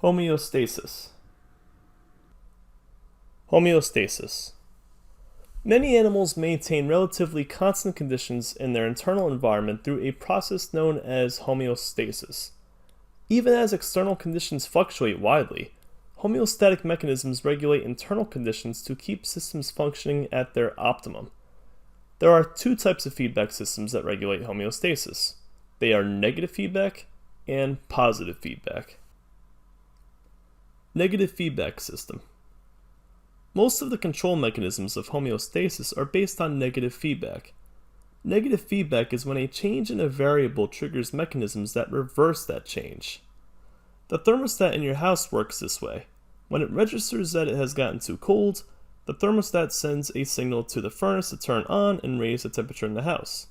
Homeostasis. Homeostasis. Many animals maintain relatively constant conditions in their internal environment through a process known as homeostasis. Even as external conditions fluctuate widely, homeostatic mechanisms regulate internal conditions to keep systems functioning at their optimum. There are two types of feedback systems that regulate homeostasis. They are negative feedback and positive feedback. Negative feedback system. Most of the control mechanisms of homeostasis are based on negative feedback. Negative feedback is when a change in a variable triggers mechanisms that reverse that change. The thermostat in your house works this way. When it registers that it has gotten too cold, the thermostat sends a signal to the furnace to turn on and raise the temperature in the house.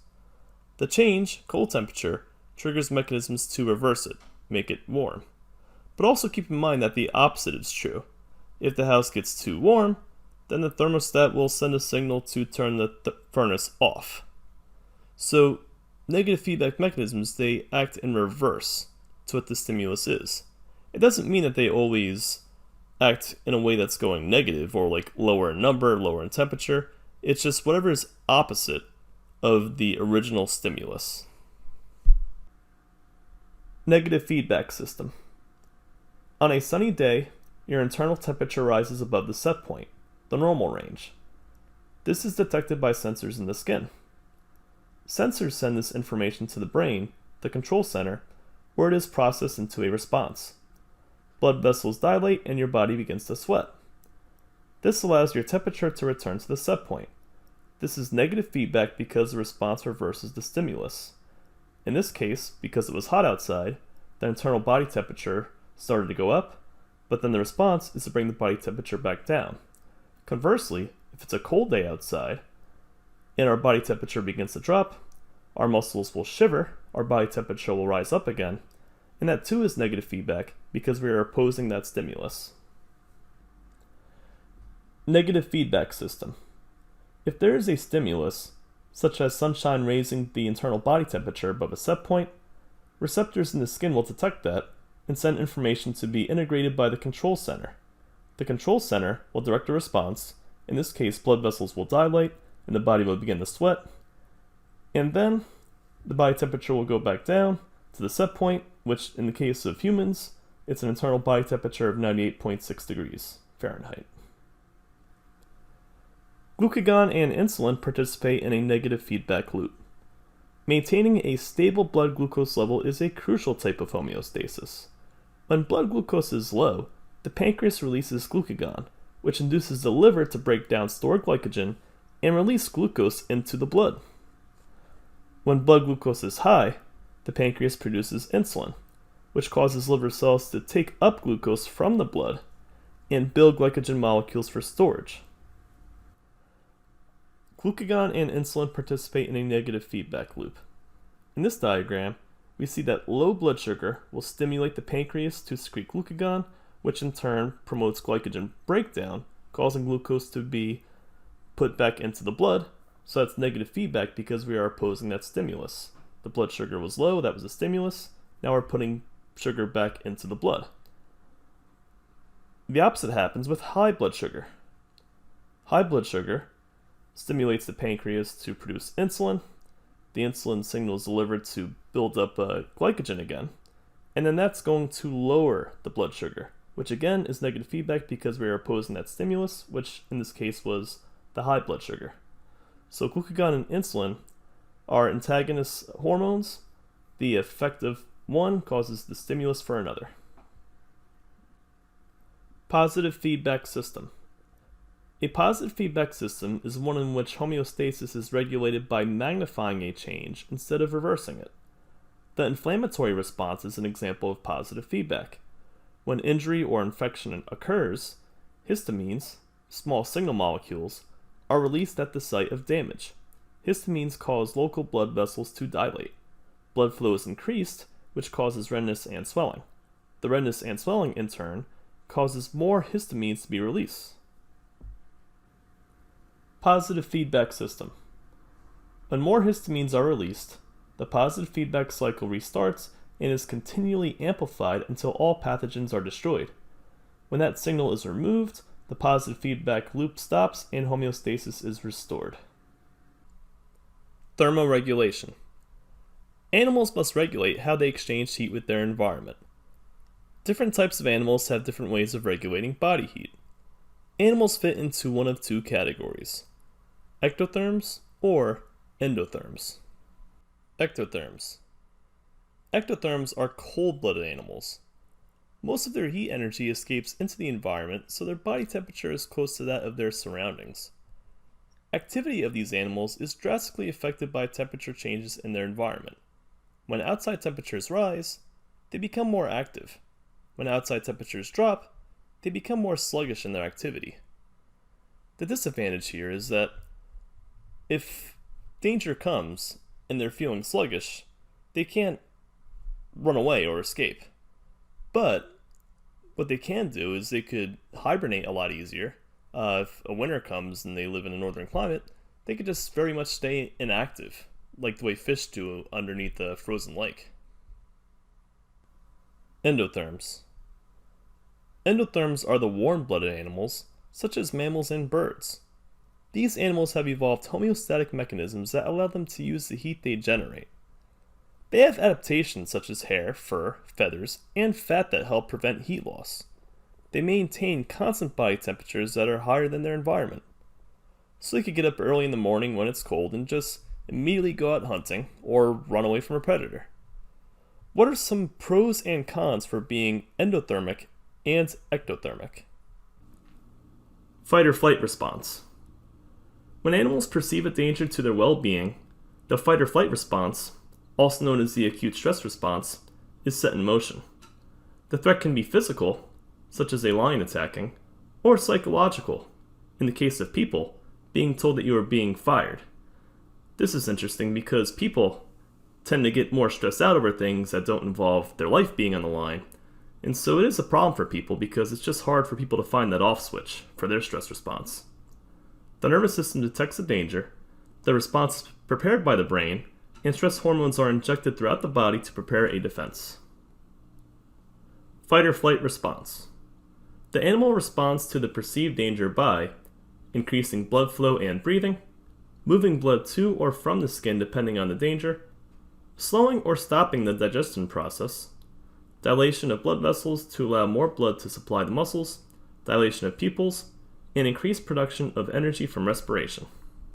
The change, cold temperature, triggers mechanisms to reverse it, make it warm. But also keep in mind that the opposite is true. If the house gets too warm, then the thermostat will send a signal to turn the furnace off. So, negative feedback mechanisms, they act in reverse to what the stimulus is. It doesn't mean that they always act in a way that's going negative or like lower in number, lower in temperature. It's just whatever is opposite of the original stimulus. Negative feedback system. On a sunny day, your internal temperature rises above the set point, the normal range. This is detected by sensors in the skin. Sensors send this information to the brain, the control center, where it is processed into a response. Blood vessels dilate and your body begins to sweat. This allows your temperature to return to the set point. This is negative feedback because the response reverses the stimulus. In this case, because it was hot outside, the internal body temperature started to go up, but then the response is to bring the body temperature back down. Conversely, if it's a cold day outside and our body temperature begins to drop, our muscles will shiver, our body temperature will rise up again, and that too is negative feedback because we are opposing that stimulus. Negative feedback system. If there is a stimulus, such as sunshine raising the internal body temperature above a set point, receptors in the skin will detect that and send information to be integrated by the control center. The control center will direct a response. In this case, blood vessels will dilate and the body will begin to sweat. And then the body temperature will go back down to the set point, which in the case of humans, it's an internal body temperature of 98.6 degrees Fahrenheit. Glucagon and insulin participate in a negative feedback loop. Maintaining a stable blood glucose level is a crucial type of homeostasis. When blood glucose is low, the pancreas releases glucagon, which induces the liver to break down stored glycogen and release glucose into the blood. When blood glucose is high, the pancreas produces insulin, which causes liver cells to take up glucose from the blood and build glycogen molecules for storage. Glucagon and insulin participate in a negative feedback loop. In this diagram, we see that low blood sugar will stimulate the pancreas to secrete glucagon, which in turn promotes glycogen breakdown, causing glucose to be put back into the blood. So that's negative feedback because we are opposing that stimulus. The blood sugar was low, that was a stimulus. Now we're putting sugar back into the blood. The opposite happens with high blood sugar. High blood sugar stimulates the pancreas to produce insulin. The insulin signal is delivered to build up glycogen again, and then that's going to lower the blood sugar, which again is negative feedback because we are opposing that stimulus, which in this case was the high blood sugar. So glucagon and insulin are antagonist hormones. The effect of one causes the stimulus for another. Positive feedback system. A positive feedback system is one in which homeostasis is regulated by magnifying a change instead of reversing it. The inflammatory response is an example of positive feedback. When injury or infection occurs, histamines, small signal molecules, are released at the site of damage. Histamines cause local blood vessels to dilate. Blood flow is increased, which causes redness and swelling. The redness and swelling, in turn, causes more histamines to be released. Positive feedback system. When more histamines are released, the positive feedback cycle restarts and is continually amplified until all pathogens are destroyed. When that signal is removed, the positive feedback loop stops and homeostasis is restored. Thermoregulation. Animals must regulate how they exchange heat with their environment. Different types of animals have different ways of regulating body heat. Animals fit into one of two categories: ectotherms or endotherms. Ectotherms. Ectotherms are cold-blooded animals. Most of their heat energy escapes into the environment, so their body temperature is close to that of their surroundings. Activity of these animals is drastically affected by temperature changes in their environment. When outside temperatures rise, they become more active. When outside temperatures drop, they become more sluggish in their activity. The disadvantage here is that if danger comes and they're feeling sluggish, they can't run away or escape. But what they can do is they could hibernate a lot easier. If a winter comes and they live in a northern climate, they could just very much stay inactive, like the way fish do underneath a frozen lake. Endotherms. Endotherms are the warm-blooded animals, such as mammals and birds. These animals have evolved homeostatic mechanisms that allow them to use the heat they generate. They have adaptations such as hair, fur, feathers, and fat that help prevent heat loss. They maintain constant body temperatures that are higher than their environment. So they could get up early in the morning when it's cold and just immediately go out hunting or run away from a predator. What are some pros and cons for being endothermic and ectothermic? Fight or flight response. When animals perceive a danger to their well-being, the fight or flight response, also known as the acute stress response, is set in motion. The threat can be physical, such as a lion attacking, or psychological, in the case of people, being told that you are being fired. This is interesting because people tend to get more stressed out over things that don't involve their life being on the line, and so it is a problem for people because it's just hard for people to find that off switch for their stress response. The nervous system detects the danger, the response is prepared by the brain, and stress hormones are injected throughout the body to prepare a defense. Fight or flight response. The animal responds to the perceived danger by increasing blood flow and breathing, moving blood to or from the skin depending on the danger, slowing or stopping the digestion process, dilation of blood vessels to allow more blood to supply the muscles, dilation of pupils, and increased production of energy from respiration.